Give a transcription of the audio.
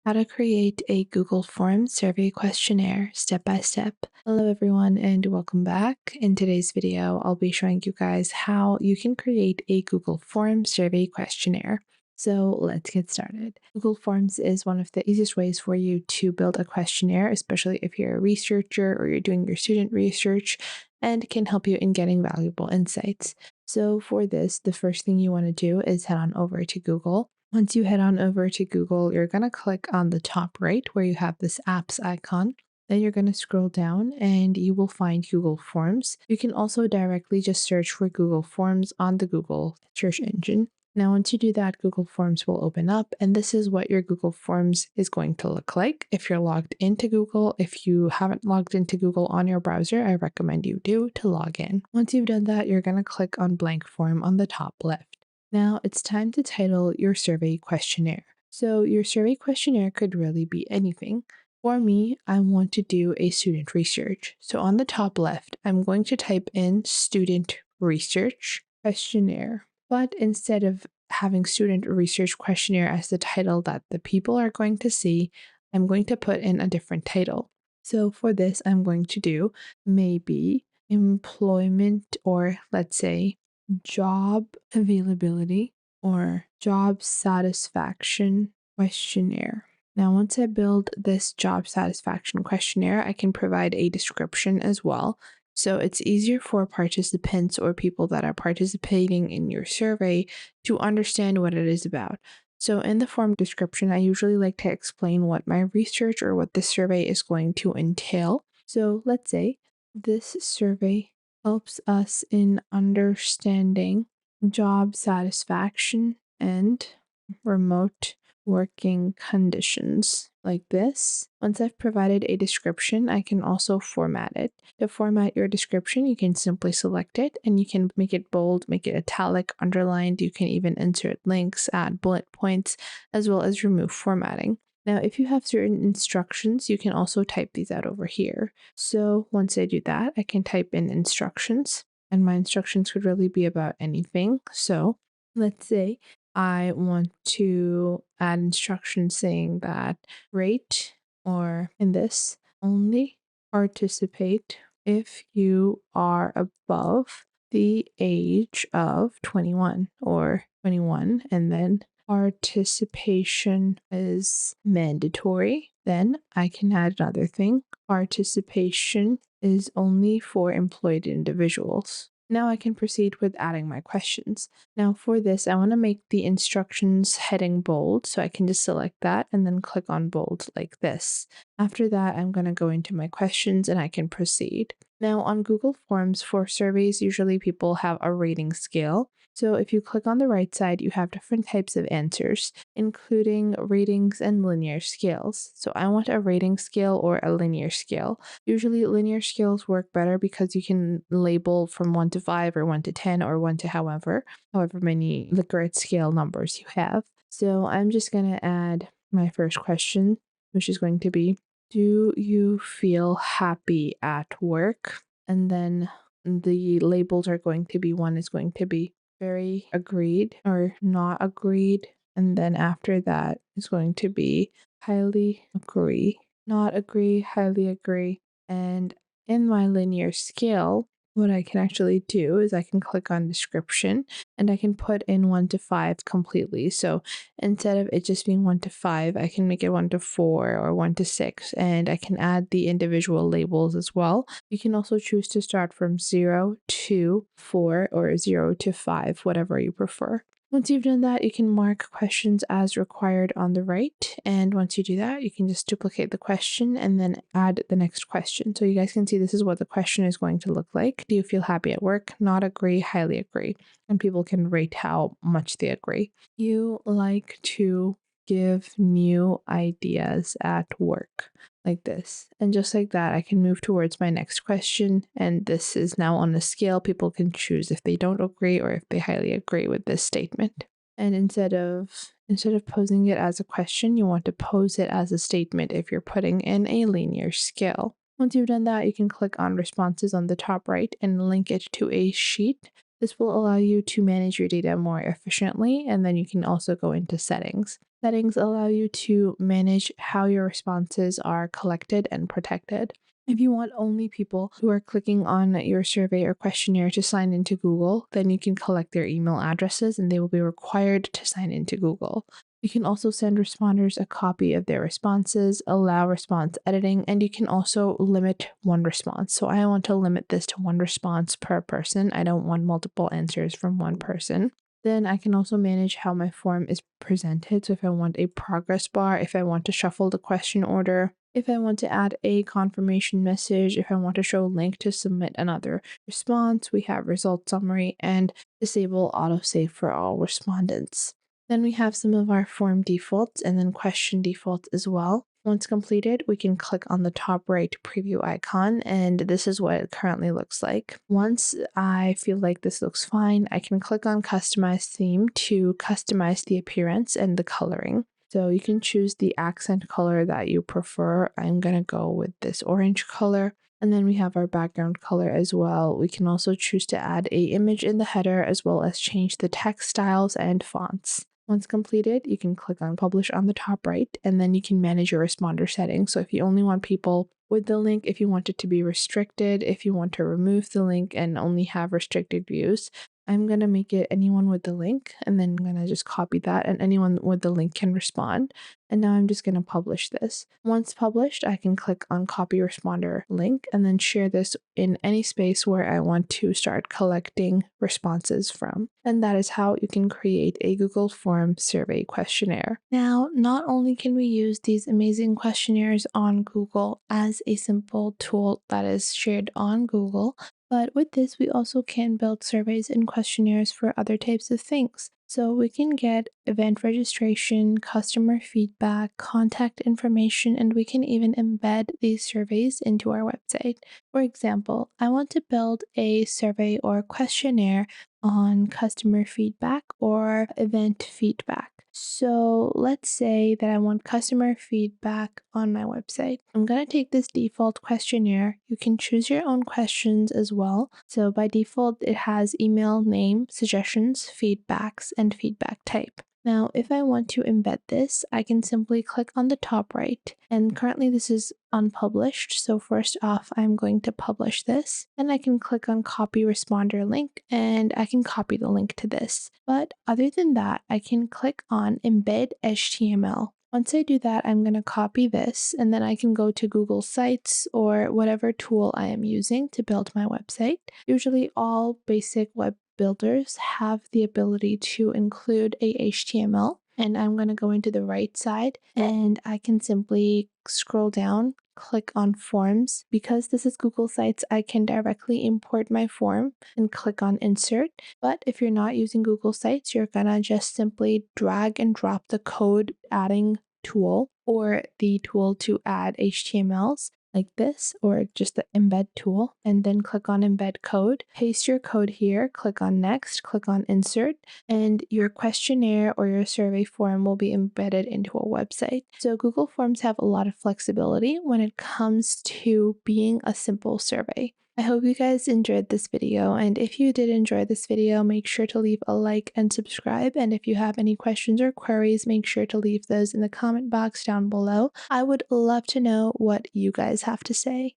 How to create a Google Forms survey questionnaire step by step. Hello everyone and welcome back. In today's video, I'll be showing you guys how you can create a Google Forms survey questionnaire. So let's get started. Google Forms is one of the easiest ways for you to build a questionnaire, especially if you're a researcher or you're doing your student research, and can help you in getting valuable insights. So for this, the first thing you want to do is head on over to Google. Once you head on over to Google, you're going to click on the top right where you have this apps icon. Then you're going to scroll down and you will find Google Forms. You can also directly just search for Google Forms on the Google search engine. Now, once you do that, Google Forms will open up, and this is what your Google Forms is going to look like. If you're logged into Google, if you haven't logged into Google on your browser, I recommend you do to log in. Once you've done that, you're going to click on blank form on the top left. Now it's time to title your survey questionnaire. So your survey questionnaire could really be anything. For me, I want to do a student research. So on the top left, I'm going to type in student research questionnaire. But instead of having student research questionnaire as the title that the people are going to see, I'm going to put in a different title. So for this, I'm going to do maybe employment, or let's say job availability or job satisfaction questionnaire. Now, once I build this job satisfaction questionnaire, I can provide a description as well. So it's easier for participants or people that are participating in your survey to understand what it is about. So in the form description, I usually like to explain what my research or what the survey is going to entail. So let's say this survey helps us in understanding job satisfaction and remote working conditions like this. Once I've provided a description, I can also format it. To format your description, you can simply select it and you can make it bold, make it italic, underlined. You can even insert links, add bullet points, as well as remove formatting. Now, if you have certain instructions, you can also type these out over here. So once I do that, I can type in instructions, and my instructions could really be about anything. So let's say I want to add instructions saying that rate, or in this, only participate if you are above the age of 21 or 21, and then participation is mandatory. Then I can add another thing. Participation is only for employed individuals. Now I can proceed with adding my questions. Now for this, I want to make the instructions heading bold, so I can just select that and then click on bold like this. After that, I'm going to go into my questions and I can proceed. Now on Google Forms for surveys, usually people have a rating scale. So if you click on the right side, you have different types of answers, including ratings and linear scales. So I want a rating scale or a linear scale. Usually linear scales work better because you can label from 1 to 5 or 1 to 10 or 1 to however many Likert scale numbers you have. So I'm just going to add my first question, which is going to be, do you feel happy at work? And then the labels are going to be, one is going to be very agreed or not agreed. And then after that is going to be highly agree, not agree, highly agree. And in my linear scale, what I can actually do is I can click on description and I can put in 1 to 5 completely. So instead of it just being 1 to 5, I can make it 1 to 4 or 1 to 6, and I can add the individual labels as well. You can also choose to start from 0 to 4 or 0 to 5, whatever you prefer. Once you've done that, you can mark questions as required on the right. And once you do that, you can just duplicate the question and then add the next question. So you guys can see this is what the question is going to look like. Do you feel happy at work? Not agree, highly agree. And people can rate how much they agree. You like to give new ideas at work, like this. And just like that, I can move towards my next question. And this is now on a scale. People can choose if they don't agree or if they highly agree with this statement. And instead of posing it as a question, you want to pose it as a statement if you're putting in a linear scale. Once you've done that, you can click on responses on the top right and link it to a sheet. This will allow you to manage your data more efficiently, and then you can also go into settings. Settings allow you to manage how your responses are collected and protected. If you want only people who are clicking on your survey or questionnaire to sign into Google, then you can collect their email addresses and they will be required to sign into Google. You can also send responders a copy of their responses, allow response editing, and you can also limit one response. So I want to limit this to one response per person. I don't want multiple answers from one person. Then I can also manage how my form is presented. So if I want a progress bar, if I want to shuffle the question order, if I want to add a confirmation message, if I want to show a link to submit another response, we have result summary and disable autosave for all respondents. Then we have some of our form defaults and then question defaults as well. Once completed, we can click on the top right preview icon, and this is what it currently looks like. Once I feel like this looks fine, I can click on Customize Theme to customize the appearance and the coloring. So you can choose the accent color that you prefer. I'm going to go with this orange color. And then we have our background color as well. We can also choose to add an image in the header as well as change the text styles and fonts. Once completed, you can click on Publish on the top right, and then you can manage your responder settings. So if you only want people with the link, if you want it to be restricted, if you want to remove the link and only have restricted views, I'm going to make it anyone with the link, and then I'm going to just copy that, and anyone with the link can respond. And now I'm just going to publish this. Once published, I can click on copy responder link and then share this in any space where I want to start collecting responses from. And that is how you can create a Google Form survey questionnaire. Now, not only can we use these amazing questionnaires on Google as a simple tool that is shared on Google, but with this, we also can build surveys and questionnaires for other types of things. So we can get event registration, customer feedback, contact information, and we can even embed these surveys into our website. For example, I want to build a survey or questionnaire on customer feedback or event feedback. So let's say that I want customer feedback on my website. I'm going to take this default questionnaire. You can choose your own questions as well. So by default, it has email, name, suggestions, feedbacks, and feedback type. Now, if I want to embed this, I can simply click on the top right, and currently this is unpublished. So first off, I'm going to publish this, and I can click on copy responder link, and I can copy the link to this. But other than that, I can click on embed HTML. Once I do that, I'm going to copy this, and then I can go to Google Sites or whatever tool I am using to build my website. Usually all basic web builders have the ability to include a HTML, and I'm going to go into the right side and I can simply scroll down, click on forms. Because this is Google Sites, I can directly import my form and click on insert. But if you're not using Google Sites, you're gonna just simply drag and drop the code adding tool or the tool to add HTMLs like this, or just the embed tool, and then click on embed code, paste your code here, click on next, click on insert, and your questionnaire or your survey form will be embedded into a website. So Google Forms have a lot of flexibility when it comes to being a simple survey. I hope you guys enjoyed this video, and if you did enjoy this video, make sure to leave a like and subscribe, and if you have any questions or queries, make sure to leave those in the comment box down below. I would love to know what you guys have to say.